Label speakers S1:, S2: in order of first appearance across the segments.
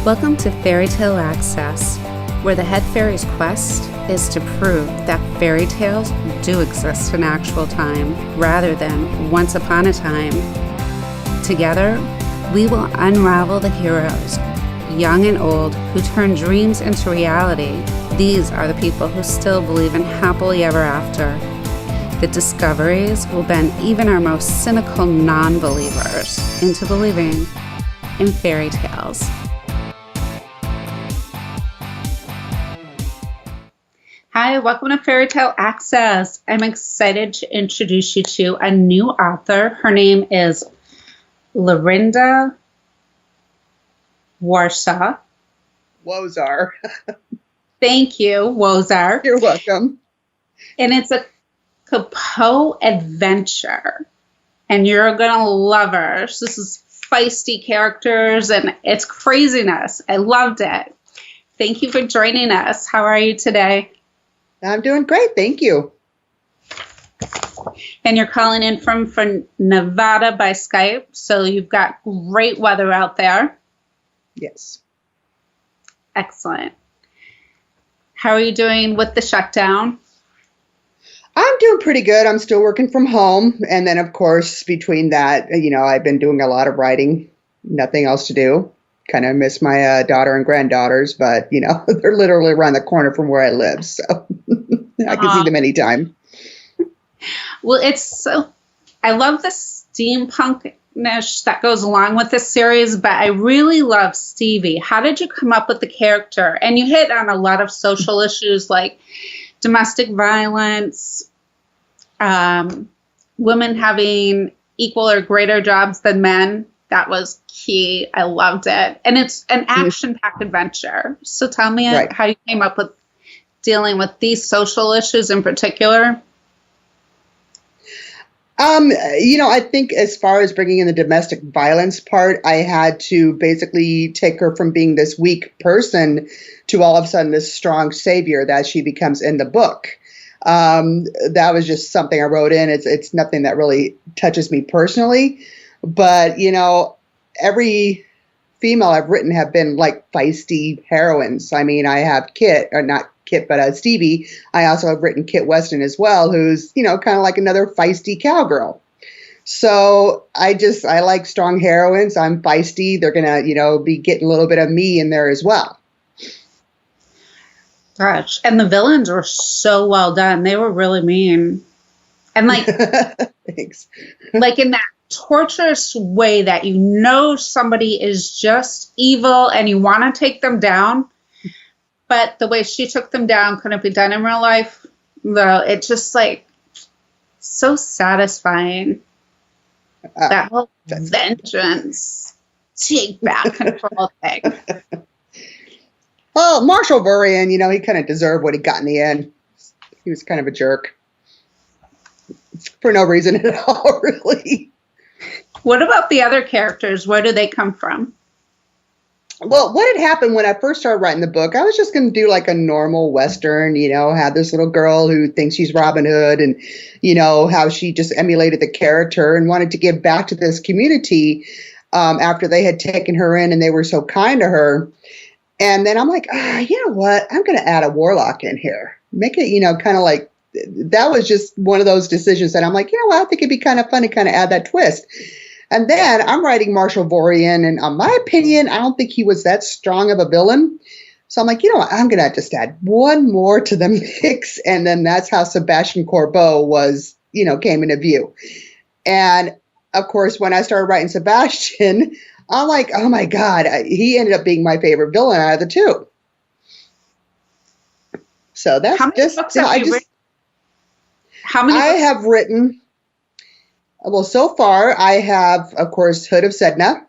S1: Welcome to Fairy Tale Access, where the head fairy's quest is to prove that fairy tales do exist in actual time rather than once upon a time. Together, we will unravel the heroes, young and old, who turn dreams into reality. These are the people who still believe in happily ever after. The discoveries will bend even our most cynical non-believers into believing in fairy tales. Hi, welcome to Fairy Tale Access. I'm excited to introduce you to a new author. Her name is Lorinda Wozar. Thank you, Wozar.
S2: You're welcome.
S1: And it's a Capot adventure. And you're going to love her. This is feisty characters and it's craziness. I loved it. Thank you for joining us. How are you today?
S2: I'm doing great. Thank you.
S1: And you're calling in from Nevada by Skype. So you've got great weather out there.
S2: Yes.
S1: Excellent. How are you doing with the shutdown?
S2: I'm doing pretty good. I'm still working from home. And then, of course, between that, I've been doing a lot of writing. Nothing else to do. Kind of miss my daughter and granddaughters, but, they're literally around the corner from where I live. So I can see them anytime.
S1: Well, I love the steampunk-ish that goes along with this series, but I really love Stevie. How did you come up with the character? And you hit on a lot of social issues like domestic violence, women having equal or greater jobs than men. That was key. I loved it. And it's an action-packed adventure. So tell me how you came up with dealing with these social issues in particular.
S2: I think as far as bringing in the domestic violence part, I had to basically take her from being this weak person to all of a sudden this strong savior that she becomes in the book. That was just something I wrote in. It's nothing that really touches me personally. But, every female I've written have been like feisty heroines. I mean, I have Stevie. I also have written Kit Weston as well, who's, kind of like another feisty cowgirl. So I like strong heroines. I'm feisty. They're going to, be getting a little bit of me in there as well.
S1: Gosh. And the villains were so well done. They were really mean. And like,
S2: thanks.
S1: Like in that torturous way that somebody is just evil and you want to take them down. But the way she took them down couldn't be done in real life. Though it's just like so satisfying. That whole vengeance, take back control thing.
S2: Well, Marshall Varian, he kind of deserved what he got in the end. He was kind of a jerk. For no reason at all, really.
S1: What about the other characters? Where do they come from?
S2: Well, what had happened when I first started writing the book, I was just going to do like a normal Western, have this little girl who thinks she's Robin Hood and, how she just emulated the character and wanted to give back to this community after they had taken her in and they were so kind to her. And then I'm like, you know what? I'm going to add a warlock in here. Make it, kind of like, that was just one of those decisions that I'm like, I think it'd be kind of fun to kind of add that twist. And then I'm writing Marshall Varian, and in my opinion, I don't think he was that strong of a villain. So I'm like, I'm going to just add one more to the mix. And then that's how Sebastian Corbeau was, came into view. And of course, when I started writing Sebastian, I'm like, oh my God, he ended up being my favorite villain out of the two. So that's
S1: How many
S2: I have written, well, so far I have, of course, Hood of Sedna.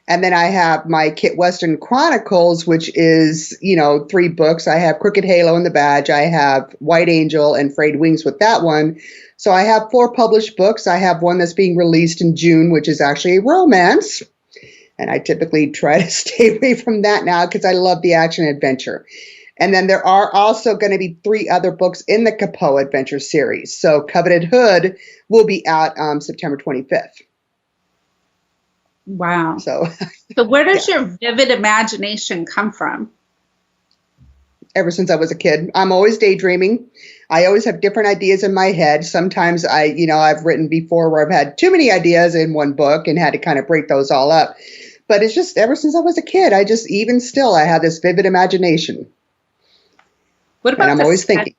S2: And then I have my Kit Weston Chronicles, which is, 3 books. I have Crooked Halo and the Badge. I have White Angel and Frayed Wings with that one. So I have 4 published books. I have one that's being released in June, which is actually a romance. And I typically try to stay away from that now because I love the action adventure. And then there are also going to be 3 other books in the Capot Adventure series. So Coveted Hood will be out September 25th.
S1: Wow.
S2: So,
S1: So where does
S2: yeah.
S1: your vivid imagination come from?
S2: Ever since I was a kid, I'm always daydreaming. I always have different ideas in my head. Sometimes I've written before where I've had too many ideas in one book and had to kind of break those all up. But it's just ever since I was a kid, even still, I have this vivid imagination,
S1: What
S2: and
S1: about
S2: I'm
S1: the
S2: always
S1: set?
S2: thinking.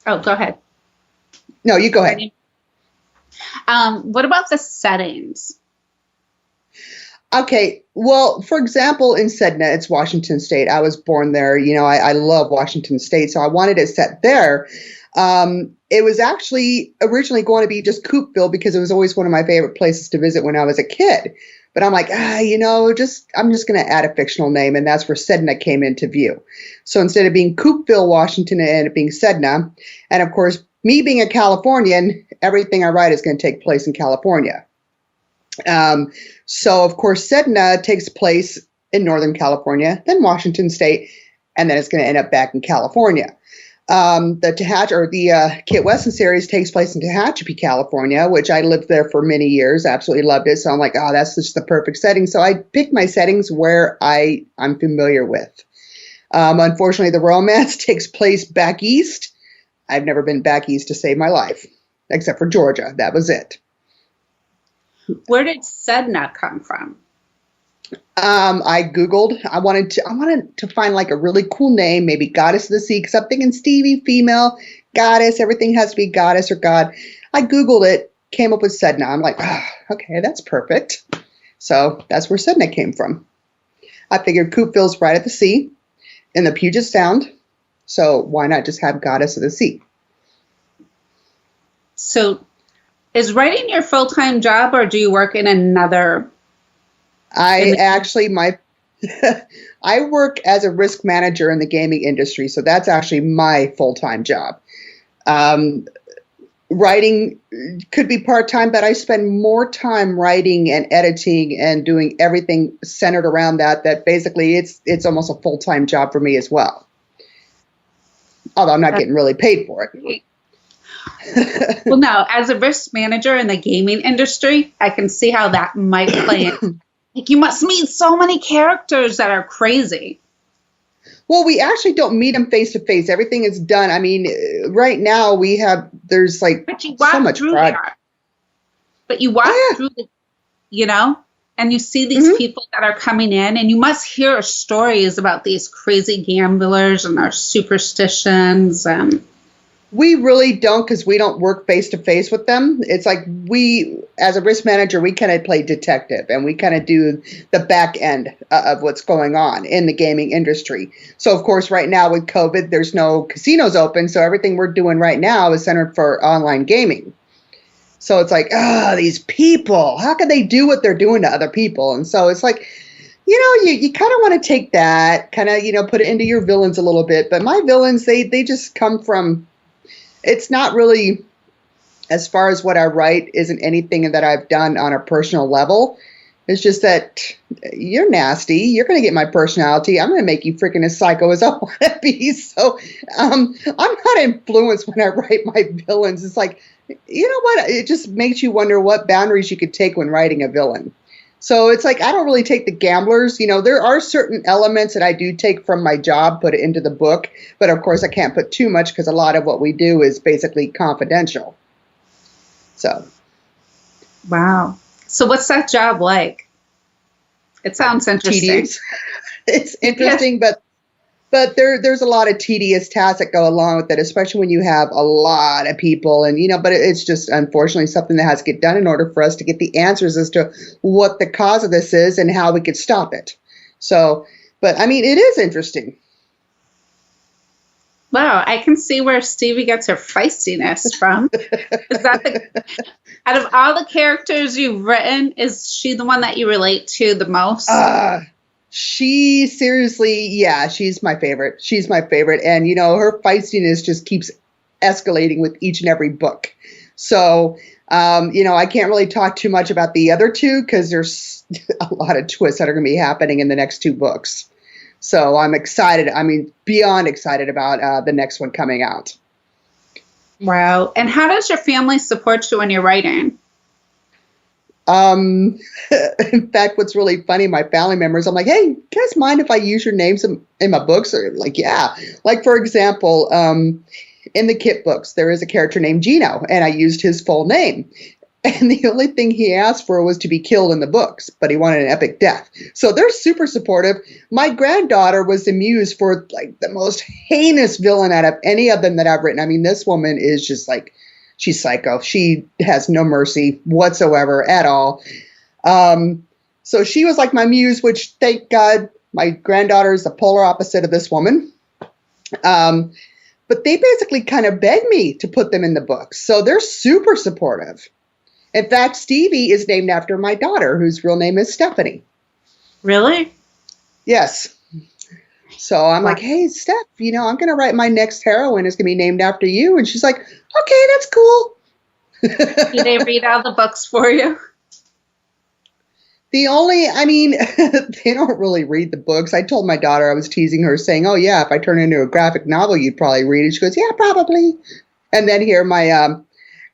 S1: Oh, go ahead.
S2: No, you go ahead.
S1: What about the settings?
S2: Okay, well, for example, in Sedna, it's Washington State. I was born there. I love Washington State, so I wanted it set there. It was actually originally going to be just Coopville because it was always one of my favorite places to visit when I was a kid. But I'm like, I'm just going to add a fictional name, and that's where Sedna came into view. So instead of being Coopville, Washington, it ended up being Sedna. And of course, me being a Californian, everything I write is going to take place in California. So of course, Sedna takes place in Northern California, then Washington State, and then it's going to end up back in California. The Kit Weston series takes place in Tehachapi, California, which I lived there for many years. Absolutely loved it. So I'm like, oh, that's just the perfect setting. So I picked my settings where I'm familiar with. Unfortunately, the romance takes place back east. I've never been back east to save my life, except for Georgia. That was it.
S1: Where did Sedna come from?
S2: I Googled. I wanted to find like a really cool name, maybe Goddess of the Sea, because I'm thinking Stevie, female, goddess, everything has to be goddess or god. I Googled it, came up with Sedna. I'm like, okay, that's perfect. So that's where Sedna came from. I figured Coopville's right at the sea in the Puget Sound. So why not just have Goddess of the Sea?
S1: So is writing your full-time job, or do you work in another?
S2: I work as a risk manager in the gaming industry, so that's actually my full-time job. Writing could be part-time, but I spend more time writing and editing and doing everything centered around that basically it's almost a full-time job for me as well. Although I'm not getting really paid for it.
S1: Well, no, as a risk manager in the gaming industry, I can see how that might play in. Like, you must meet so many characters that are crazy.
S2: Well, we actually don't meet them face to face. Everything is done. I mean, right now there's like
S1: But you walk
S2: so much
S1: through
S2: pride.
S1: there. But you walk through and you see these people that are coming in, and you must hear stories about these crazy gamblers and their superstitions.
S2: We really don't, because we don't work face to face with them. It's like as a risk manager, we kind of play detective, and we kind of do the back end of what's going on in the gaming industry. So, of course, right now with COVID, there's no casinos open. So everything we're doing right now is centered for online gaming. So it's like, these people, how can they do what they're doing to other people? And so it's like, you kind of want to take that, kind of, put it into your villains a little bit. But my villains, they just come from, it's not really, as far as what I write, isn't anything that I've done on a personal level. It's just that you're nasty. You're going to get my personality. I'm going to make you freaking as psycho as I want to be. So I'm not influenced when I write my villains. It's like, you know what? It just makes you wonder what boundaries you could take when writing a villain. So it's like, I don't really take the gamblers. There are certain elements that I do take from my job, put it into the book. But of course, I can't put too much because a lot of what we do is basically confidential. So.
S1: Wow. So what's that job like? It sounds interesting.
S2: Tedious. It's interesting, but there's a lot of tedious tasks that go along with it, especially when you have a lot of people, and but it's just unfortunately something that has to get done in order for us to get the answers as to what the cause of this is and how we could stop it. So, but I mean, it is interesting.
S1: Wow, I can see where Stevie gets her feistiness from. Is that out of all the characters you've written, is she the one that you relate to the most?
S2: She seriously, yeah, she's my favorite. She's my favorite. And, her feistiness just keeps escalating with each and every book. So, I can't really talk too much about the other two because there's a lot of twists that are going to be happening in the next two books. So I'm excited. I mean, beyond excited about the next one coming out.
S1: Wow. And how does your family support you when you're writing?
S2: In fact, what's really funny, my family members, I'm like, hey, you guys mind if I use your names in my books? Or like, yeah. Like, for example, in the Kit books, there is a character named Gino, and I used his full name. And the only thing he asked for was to be killed in the books, but he wanted an epic death. So they're super supportive. My granddaughter was the muse for like the most heinous villain out of any of them that I've written. I mean, this woman is just like, she's psycho. She has no mercy whatsoever at all. So she was like my muse, which thank God my granddaughter is the polar opposite of this woman. But they basically kind of begged me to put them in the books. So they're super supportive. In fact, Stevie is named after my daughter, whose real name is Stephanie.
S3: Really?
S2: Yes. So I'm like, hey, Steph, I'm going to write my next heroine is going to be named after you. And she's like, okay, that's cool.
S3: Do they read all the books for you?
S2: They don't really read the books. I told my daughter, I was teasing her saying, oh yeah, if I turn into a graphic novel, you'd probably read it. She goes, yeah, probably. And then here my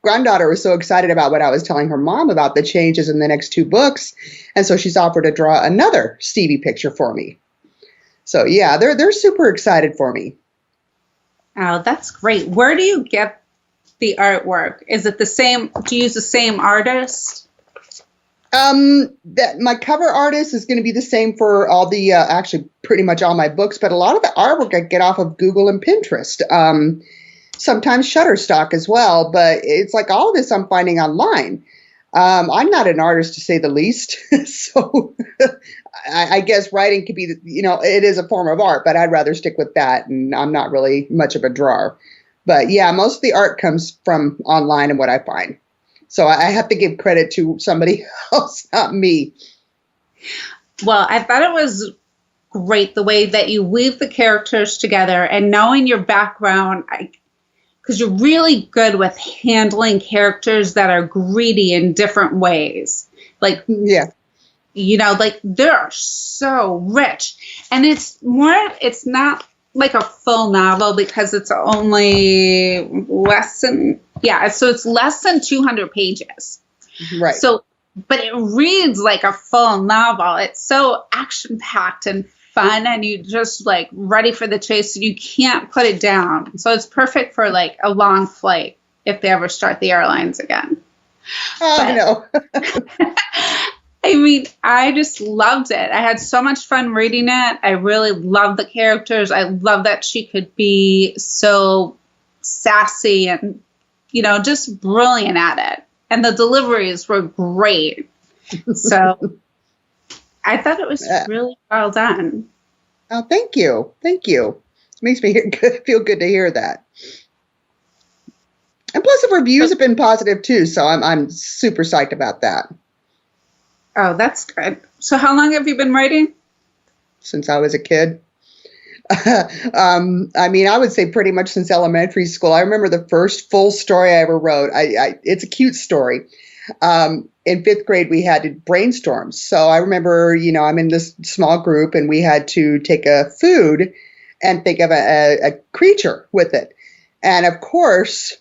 S2: granddaughter was so excited about what I was telling her mom about the changes in the next two books. And so she's offered to draw another Stevie picture for me. So yeah, they're super excited for me.
S3: Oh, that's great. Where do you get the artwork? Is it the same? Do you use the same artist?
S2: That my cover artist is going to be the same for all the actually pretty much all my books, but a lot of the artwork I get off of Google and Pinterest. Sometimes Shutterstock as well, but it's like all of this I'm finding online. I'm not an artist to say the least, so I guess writing could be, it is a form of art, but I'd rather stick with that, and I'm not really much of a drawer. But yeah, most of the art comes from online and what I find. So I have to give credit to somebody else, not me.
S3: Well, I thought it was great the way that you weave the characters together and knowing your background, because you're really good with handling characters that are greedy in different ways. Like,
S2: yeah,
S3: they're so rich. And it's not like a full novel because it's only it's less than 200 pages.
S2: Right.
S3: So, but it reads like a full novel. It's so action-packed and fun, and you just like ready for the chase, and you can't put it down. So it's perfect for like a long flight if they ever start the airlines again.
S2: Oh, no.
S3: I mean, I just loved it. I had so much fun reading it. I really loved the characters. I love that she could be so sassy and, just brilliant at it. And the deliveries were great. So I thought it was really well done.
S2: Oh, thank you. Thank you. It makes me feel good to hear that. And plus the reviews have been positive too, so I'm super psyched about that.
S3: Oh, that's good. So how long have you been writing?
S2: Since I was a kid. I would say pretty much since elementary school. I remember the first full story I ever wrote. It's a cute story. In fifth grade, we had to brainstorm. So I remember, I'm in this small group and we had to take a food and think of a creature with it. And of course,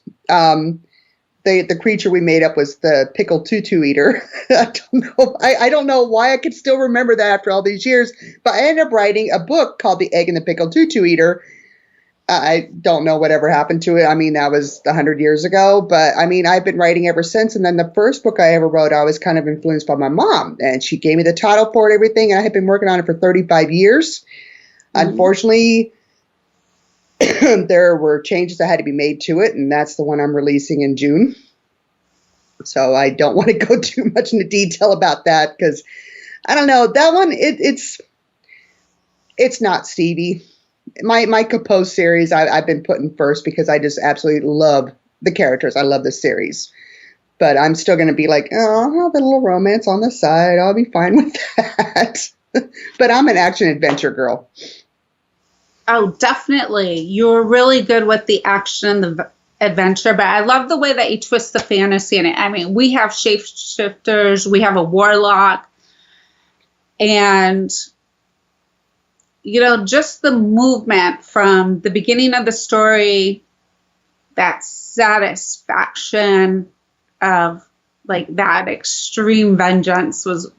S2: the creature we made up was the pickled tutu eater. I don't know why I could still remember that after all these years, but I ended up writing a book called The Egg and the Pickled Tutu Eater. I don't know whatever happened to it. That was 100 years ago, but I've been writing ever since. And then the first book I ever wrote, I was kind of influenced by my mom, and she gave me the title for it, everything. And I had been working on it for 35 years. Mm-hmm. Unfortunately, there were changes that had to be made to it, and that's the one I'm releasing in June. So I don't want to go too much into detail about that because I don't know. That one, it's not Stevie. My Capot series I've been putting first because I just absolutely love the characters. I love the series. But I'm still going to be like, oh, I'll have a little romance on the side. I'll be fine with that. But I'm an action adventure girl.
S3: Oh, definitely. You're really good with the action and the adventure, but I love the way that you twist the fantasy in it. We have shapeshifters, we have a warlock, and, just the movement from the beginning of the story, that satisfaction of like that extreme vengeance was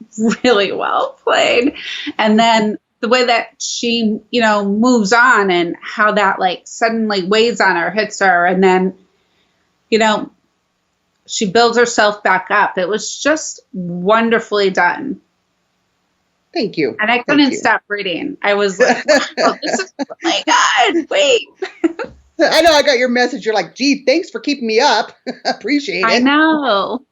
S3: really well played. And then the way that she, moves on and how that like suddenly weighs on her, hits her, and then, she builds herself back up. It was just wonderfully done.
S2: Thank you.
S3: And I couldn't stop reading. I was like, wow, this is, oh my God, wait.
S2: I know I got your message. You're like, gee, thanks for keeping me up. Appreciate it.
S3: I know.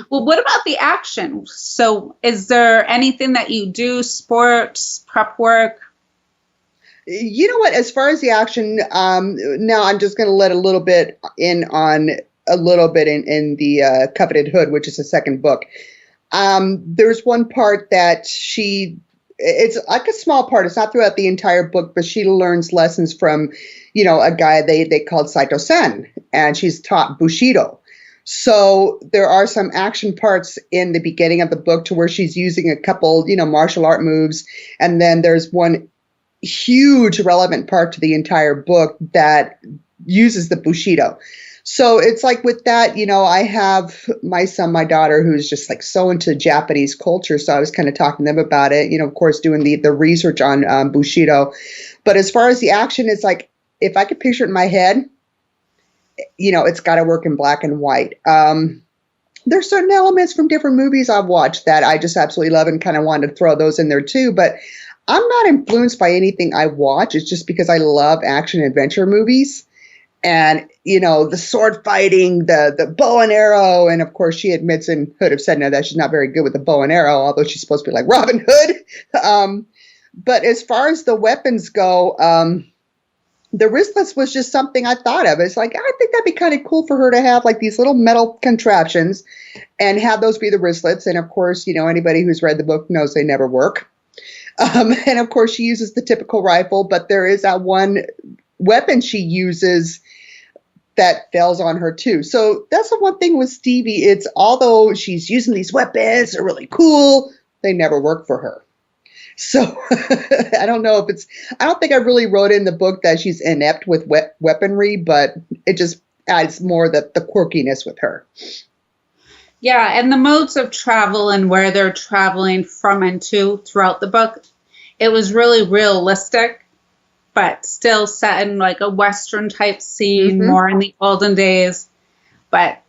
S3: Well, what about the action? So is there anything that you do, sports, prep work?
S2: You know what? As far as the action, now I'm just going to let a little bit in the Coveted Hood, which is the second book. There's one part that it's like a small part. It's not throughout the entire book, but she learns lessons from, a guy they called Saito-sen, and she's taught Bushido. So there are some action parts in the beginning of the book to where she's using a couple, martial art moves. And then there's one huge relevant part to the entire book that uses the Bushido. So it's like with that, I have my daughter, who's just like so into Japanese culture. So I was kind of talking to them about it, of course, doing the research on Bushido. But as far as the action, it's like, if I could picture it in my head, it's got to work in black and white. There's certain elements from different movies I've watched that I just absolutely love and kind of wanted to throw those in there too. But I'm not influenced by anything I watch. It's just because I love action adventure movies. And, the sword fighting, the bow and arrow. And of course, she admits in Hood of Sedna that she's not very good with the bow and arrow, although she's supposed to be like Robin Hood. But as far as the weapons go, the wristlets was just something I thought of. It's like, I think that'd be kind of cool for her to have like these little metal contraptions and have those be the wristlets. And of course, anybody who's read the book knows they never work. And of course, she uses the typical rifle, but there is that one weapon she uses that fails on her too. So that's the one thing with Stevie. It's although she's using these weapons, they're really cool, they never work for her. So I don't know if I don't think I really wrote in the book that she's inept with weaponry, but it just adds more the quirkiness with her.
S3: Yeah, and the modes of travel and where they're traveling from and to throughout the book, it was really realistic, but still set in like a Western type scene, more in the olden days. But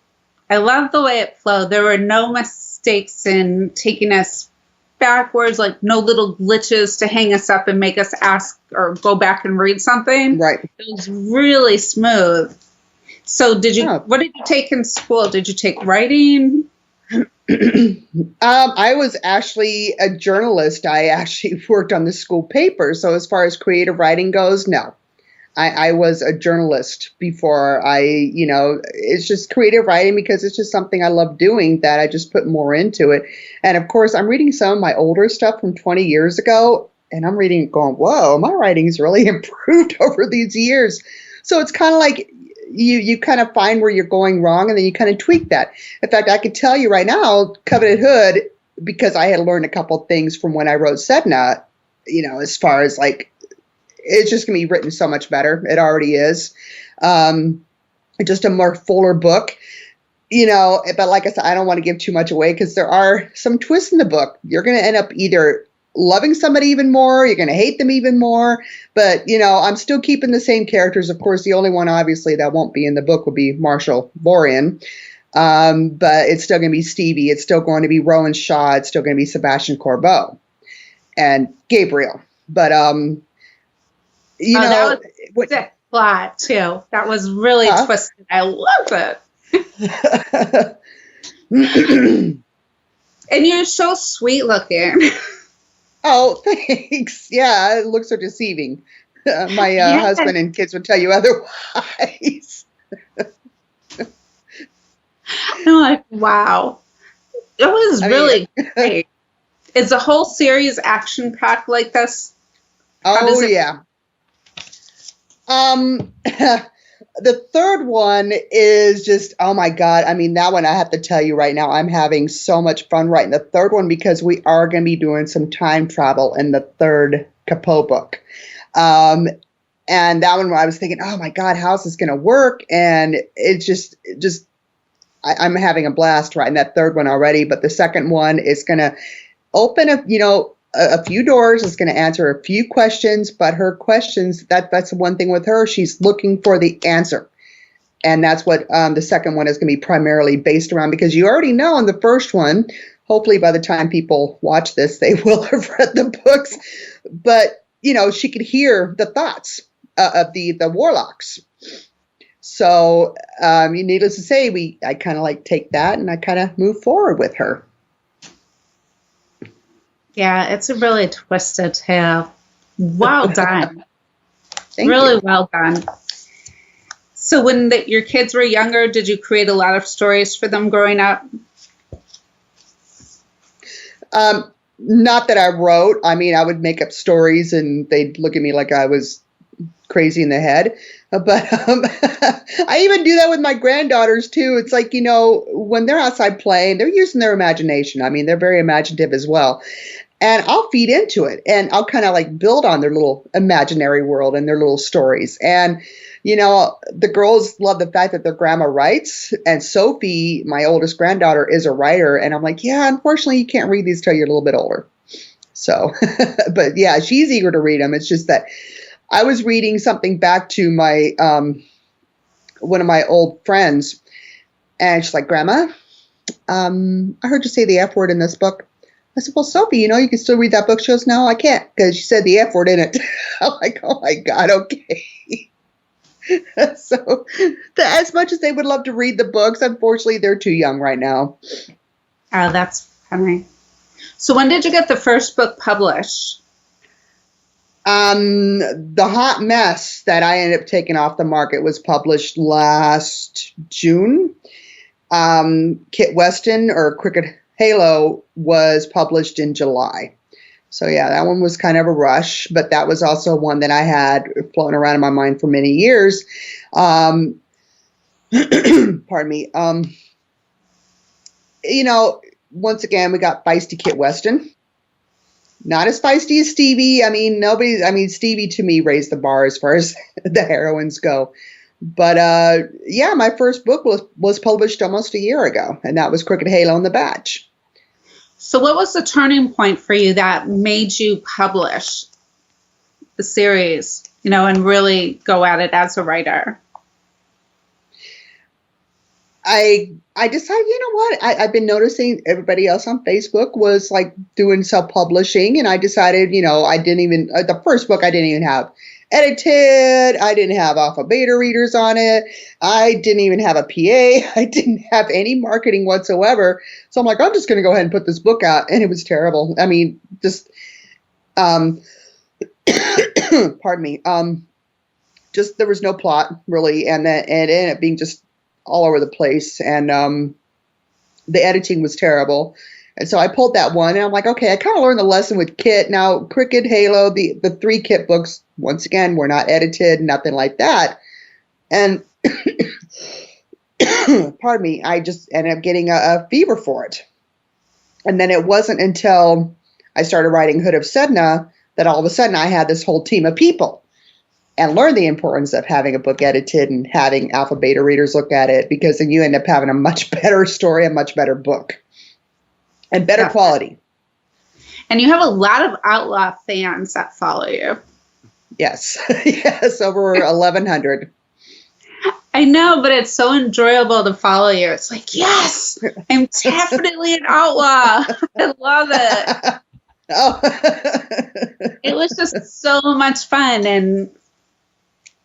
S3: I love the way it flowed. There were no mistakes in taking us backwards, like no little glitches to hang us up and make us ask or go back and read something.
S2: Right.
S3: It was really smooth. So what did you take in school? Did you take writing?
S2: I was actually a journalist. I actually worked on the school paper. So as far as creative writing goes, no. I was a journalist before it's just creative writing because it's just something I love doing that I just put more into it. And of course, I'm reading some of my older stuff from 20 years ago, and I'm reading it going, whoa, my writing's really improved over these years. So it's kind of like you kind of find where you're going wrong, and then you kind of tweak that. In fact, I could tell you right now, Coveted Hood, because I had learned a couple things from when I wrote Sedna, as far as like, it's just going to be written so much better. It already is. Just a more fuller book, but like I said, I don't want to give too much away because there are some twists in the book. You're going to end up either loving somebody even more, you're going to hate them even more, but I'm still keeping the same characters. Of course, the only one obviously that won't be in the book will be Marshall Borean. But it's still going to be Stevie. It's still going to be Rowan Shaw. It's still going to be Sebastian Corbeau and Gabriel. But,
S3: that was a sick plot too. That was really twisted. I loved it. And you're so sweet looking.
S2: Oh, thanks. Yeah, looks are deceiving. My husband and kids would tell you otherwise.
S3: I'm like, wow. It was really great. Is the whole series action-packed like this?
S2: Oh, yeah. The third one is just, oh my God. I mean, that one I have to tell you right now, I'm having so much fun writing the third one because we are going to be doing some time travel in the third Capot book. And that one I was thinking, oh my God, how's this going to work? And it's just I'm having a blast writing that third one already, but the second one is going to open a few doors. It's going to answer a few questions, but her questions, that's one thing with her. She's looking for the answer. And that's what the second one is going to be primarily based around, because you already know in the first one, hopefully by the time people watch this, they will have read the books, but, she could hear the thoughts of the warlocks. So, needless to say, I kind of like take that and I kind of move forward with her.
S3: Yeah, it's a really twisted tale. Well done.
S2: Really
S3: well done. So when your kids were younger, did you create a lot of stories for them growing up?
S2: Not that I wrote. I mean, I would make up stories and they'd look at me like I was crazy in the head. But I even do that with my granddaughters too. It's like, when they're outside playing, they're using their imagination. I mean, they're very imaginative as well. And I'll feed into it and I'll kind of like build on their little imaginary world and their little stories. And, the girls love the fact that their grandma writes. And Sophie, my oldest granddaughter, is a writer. And I'm like, yeah, unfortunately, you can't read these till you're a little bit older. So, but yeah, she's eager to read them. It's just that I was reading something back to my one of my old friends, and she's like, Grandma, I heard you say the F word in this book. I said, well, Sophie, you can still read that book. She goes, no, I can't, because you said the F word in it. I'm like, oh my God, okay. So as much as they would love to read the books, unfortunately, they're too young right now.
S3: Oh, that's funny. So when did you get the first book published?
S2: The Hot Mess that I ended up taking off the market was published last June. Kit Weston, or Cricket Halo, was published in July. So yeah, that one was kind of a rush, but that was also one that I had floating around in my mind for many years. Pardon me. Once again, we got feisty Kit Weston. Not as feisty as Stevie. Stevie to me raised the bar as far as the heroines go. But yeah, my first book was published almost a year ago, and that was Cricket Halo and the Batch.
S3: So what was the turning point for you that made you publish the series, and really go at it as a writer?
S2: I decided, what? I've been noticing everybody else on Facebook was like doing self-publishing, and I decided, I didn't even, the first book I didn't even have edited. I didn't have alpha beta readers on it. I didn't even have a PA. I didn't have any marketing whatsoever. So I'm like, I'm just going to go ahead and put this book out. And it was terrible. I mean, just, pardon me. Just, there was no plot really. And it ended up being just all over the place. And, the editing was terrible. And so I pulled that one, and I'm like, okay, I kind of learned the lesson with Kit. Now, Cricket, Halo, the 3 Kit books, once again, were not edited, nothing like that. And, pardon me, I just ended up getting a fever for it. And then it wasn't until I started writing Hood of Sedna that all of a sudden I had this whole team of people and learned the importance of having a book edited and having alpha beta readers look at it, because then you end up having a much better story, a much better book. And better quality.
S3: And you have a lot of Outlaw fans that follow you.
S2: Yes. Yes, over 1,100.
S3: I know, but it's so enjoyable to follow you. It's like, yes, I'm definitely an outlaw. I love it.
S2: Oh.
S3: It was just so much fun. And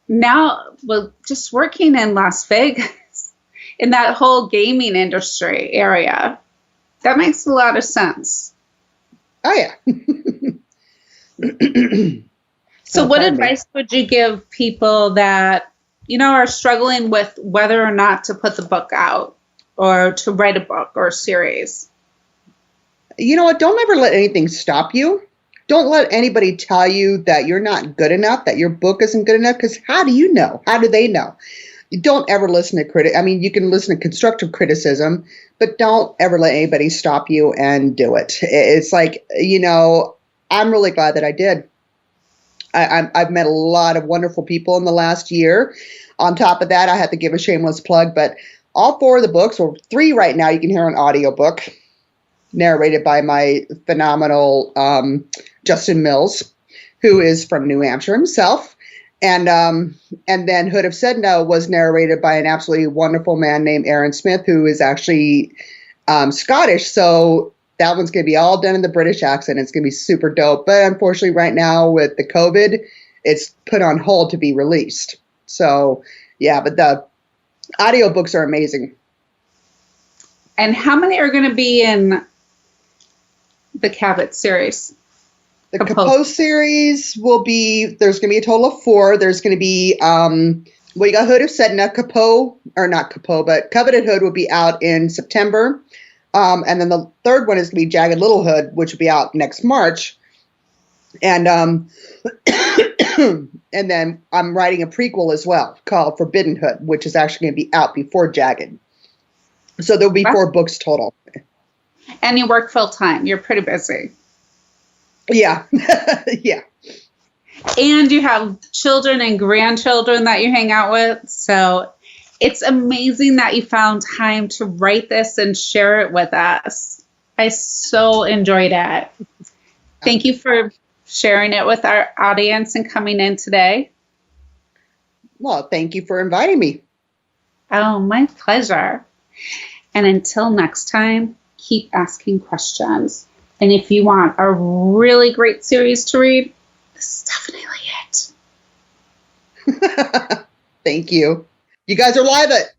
S3: now, just working in Las Vegas, in that whole gaming industry area, that makes a lot of sense.
S2: Oh, yeah.
S3: So what advice would you give people that, are struggling with whether or not to put the book out or to write a book or a series?
S2: You know what? Don't ever let anything stop you. Don't let anybody tell you that you're not good enough, that your book isn't good enough, because how do you know? How do they know? You don't ever listen to critics. I mean, you can listen to constructive criticism, but don't ever let anybody stop you and do it. It's like, I'm really glad that I did. I've met a lot of wonderful people in the last year. On top of that, I had to give a shameless plug, but all 4 of the books, or 3 right now, you can hear an audiobook narrated by my phenomenal Justin Mills, who is from New Hampshire himself. And then Hood of Sedna was narrated by an absolutely wonderful man named Aaron Smith, who is actually Scottish. So that one's going to be all done in the British accent. It's going to be super dope. But unfortunately, right now with the COVID, it's put on hold to be released. So, yeah, but the audiobooks are amazing.
S3: And how many are going to be in the Capot series?
S2: The Capot series will be, there's going to be a total of 4. There's going to be, you got Hood of Sedna, Coveted Hood will be out in September. And then the third one is going to be Jagged Little Hood, which will be out next March. And and then I'm writing a prequel as well called Forbidden Hood, which is actually going to be out before Jagged. So there'll be 4 books total.
S3: And you work full time. You're pretty busy.
S2: Yeah. Yeah.
S3: And you have children and grandchildren that you hang out with. So it's amazing that you found time to write this and share it with us. I so enjoyed it. Thank you for sharing it with our audience and coming in today.
S2: Well, thank you for inviting me.
S3: Oh, my pleasure. And until next time, keep asking questions. And if you want a really great series to read, this is definitely it.
S2: Thank you. You guys are live it.